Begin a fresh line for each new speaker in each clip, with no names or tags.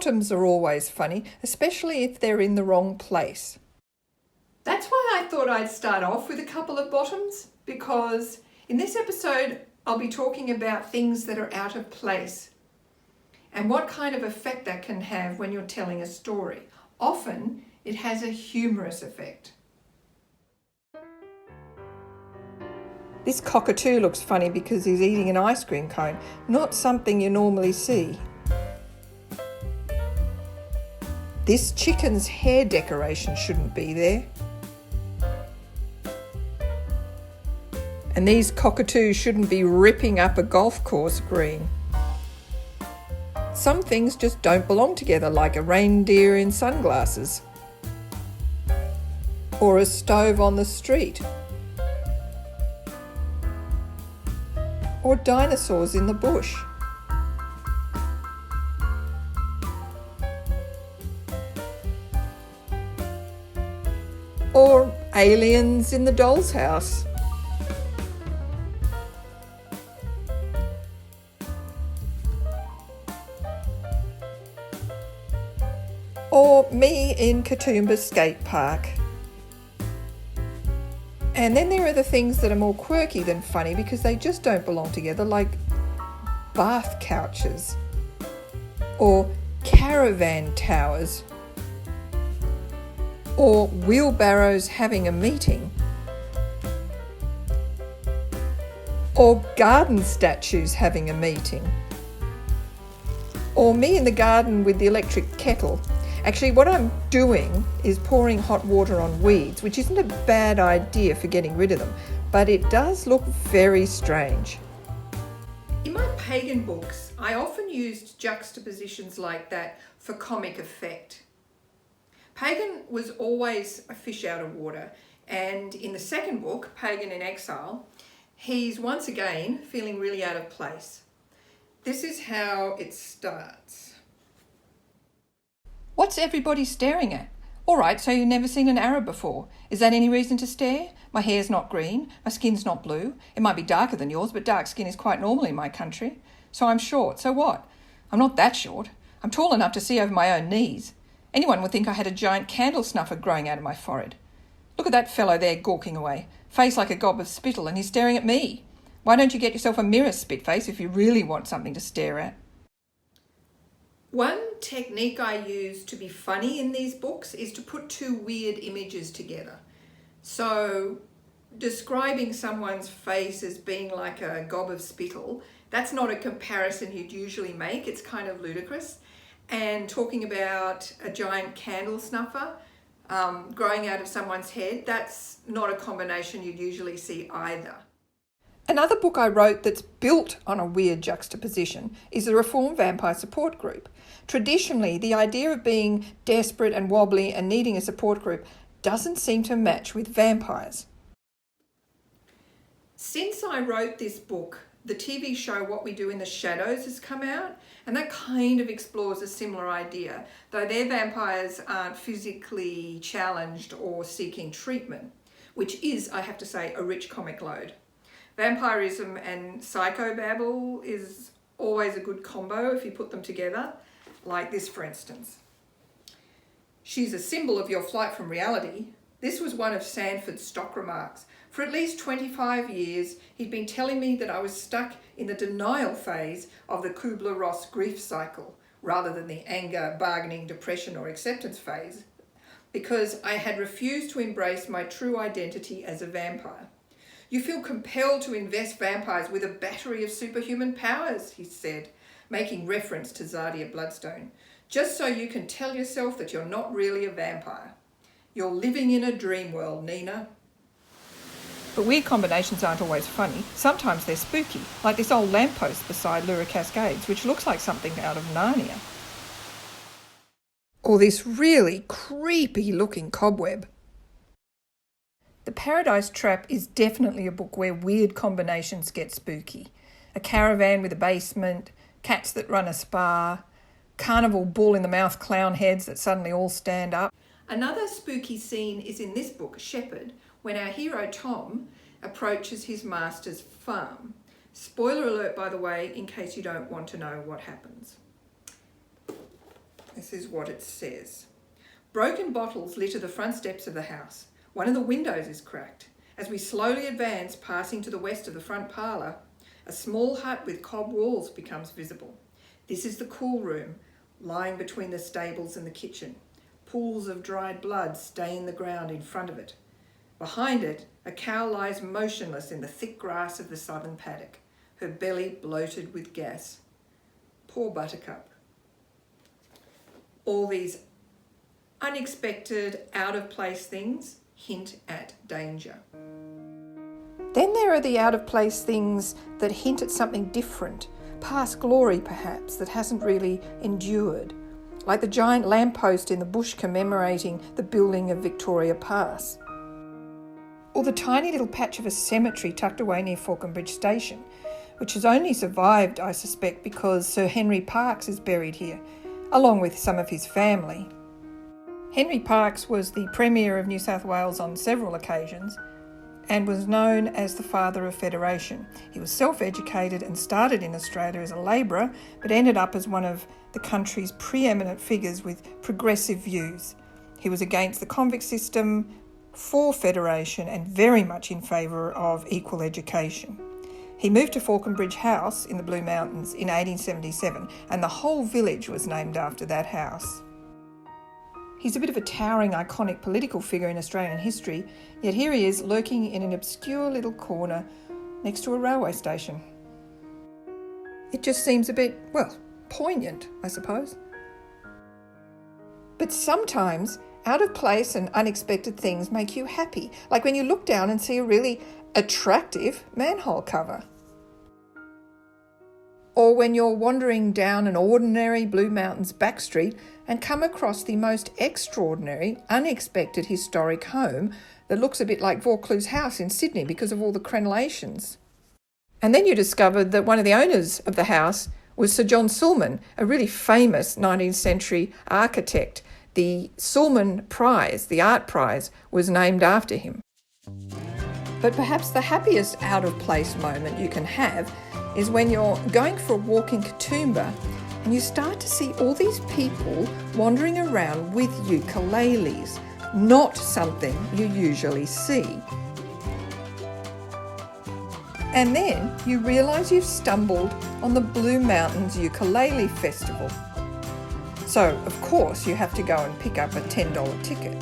Bottoms are always funny, especially if they're in the wrong place. That's why I thought I'd start off with a couple of bottoms, because in this episode I'll be talking about things that are out of place and what kind of effect that can have when you're telling a story. Often it has a humorous effect. This cockatoo looks funny because he's eating an ice cream cone, not something you normally see. This chicken's hair decoration shouldn't be there. And these cockatoos shouldn't be ripping up a golf course green. Some things just don't belong together, like a reindeer in sunglasses. Or a stove on the street. Or dinosaurs in the bush. Or aliens in the doll's house. Or me in Katoomba Skate Park. And then there are the things that are more quirky than funny because they just don't belong together, like bath couches or caravan towers or wheelbarrows having a meeting or garden statues having a meeting or me in the garden with the electric kettle. Actually, what I'm doing is pouring hot water on weeds, which isn't a bad idea for getting rid of them, but it does look very strange. In my pagan books, I often used juxtapositions like that for comic effect. Pagan was always a fish out of water, and in the second book, Pagan in Exile, he's once again feeling really out of place. This is how it starts. What's everybody staring at? All right, so you've never seen an Arab before. Is that any reason to stare? My hair's not green, my skin's not blue. It might be darker than yours, but dark skin is quite normal in my country. So I'm short, so what? I'm not that short. I'm tall enough to see over my own knees. Anyone would think I had a giant candle snuffer growing out of my forehead. Look at that fellow there gawking away, face like a gob of spittle, and he's staring at me. Why don't you get yourself a mirror, spitface, if you really want something to stare at? One technique I use to be funny in these books is to put two weird images together. So describing someone's face as being like a gob of spittle, that's not a comparison you'd usually make. It's kind of ludicrous. And talking about a giant candle snuffer growing out of someone's head, that's not a combination you'd usually see either. Another book I wrote that's built on a weird juxtaposition is the Reform Vampire Support Group. Traditionally, the idea of being desperate and wobbly and needing a support group doesn't seem to match with vampires. Since I wrote this book, the TV show What We Do in the Shadows has come out, and that kind of explores a similar idea, though their vampires aren't physically challenged or seeking treatment, which is, I have to say, a rich comic load. Vampirism and psychobabble is always a good combo if you put them together, like this for instance. She's a symbol of your flight from reality. This was one of Sanford's stock remarks. For at least 25 years, he'd been telling me that I was stuck in the denial phase of the Kubler-Ross grief cycle, rather than the anger, bargaining, depression or acceptance phase, because I had refused to embrace my true identity as a vampire. You feel compelled to invest vampires with a battery of superhuman powers, he said, making reference to Zadia Bloodstone, just so you can tell yourself that you're not really a vampire. You're living in a dream world, Nina. But weird combinations aren't always funny. Sometimes they're spooky, like this old lamppost beside Leura Cascades, which looks like something out of Narnia. Or this really creepy looking cobweb. The Paradise Trap is definitely a book where weird combinations get spooky. A caravan with a basement, cats that run a spa, carnival bull-in-the-mouth clown heads that suddenly all stand up. Another spooky scene is in this book, Shepherd, when our hero Tom approaches his master's farm. Spoiler alert, by the way, in case you don't want to know what happens. This is what it says. Broken bottles litter the front steps of the house. One of the windows is cracked. As we slowly advance, passing to the west of the front parlour, a small hut with cob walls becomes visible. This is the cool room, lying between the stables and the kitchen. Pools of dried blood stain the ground in front of it. Behind it, a cow lies motionless in the thick grass of the southern paddock, her belly bloated with gas. Poor Buttercup. All these unexpected, out-of-place things hint at danger. Then there are the out-of-place things that hint at something different, past glory perhaps, that hasn't really endured, like the giant lamppost in the bush commemorating the building of Victoria Pass, or the tiny little patch of a cemetery tucked away near Falconbridge Station, which has only survived, I suspect, because Sir Henry Parkes is buried here, along with some of his family. Henry Parkes was the Premier of New South Wales on several occasions and was known as the father of Federation. He was self-educated and started in Australia as a labourer, but ended up as one of the country's preeminent figures with progressive views. He was against the convict system, for Federation, and very much in favour of equal education. He moved to Falconbridge House in the Blue Mountains in 1877, and the whole village was named after that house. He's a bit of a towering, iconic political figure in Australian history, yet here he is lurking in an obscure little corner next to a railway station. It just seems a bit, well, poignant, I suppose. But sometimes out of place and unexpected things make you happy, like when you look down and see a really attractive manhole cover. Or when you're wandering down an ordinary Blue Mountains back street and come across the most extraordinary, unexpected historic home that looks a bit like Vaucluse House in Sydney because of all the crenellations. And then you discovered that one of the owners of the house was Sir John Sulman, a really famous 19th century architect. The Sulman Prize, the art prize, was named after him. But perhaps the happiest out-of-place moment you can have is when you're going for a walk in Katoomba and you start to see all these people wandering around with ukuleles, not something you usually see. And then you realise you've stumbled on the Blue Mountains Ukelele Festival. So, of course, you have to go and pick up a $10 ticket.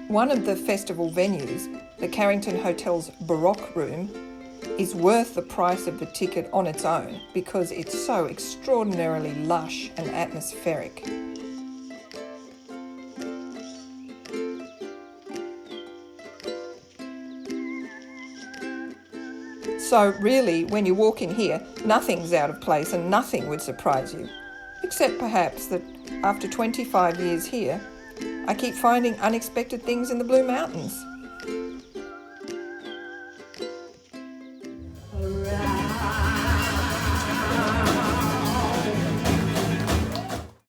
One of the festival venues, the Carrington Hotel's Baroque Room, is worth the price of the ticket on its own because it's so extraordinarily lush and atmospheric. So really, when you walk in here, nothing's out of place and nothing would surprise you. except perhaps that after 25 years here, I keep finding unexpected things in the Blue Mountains.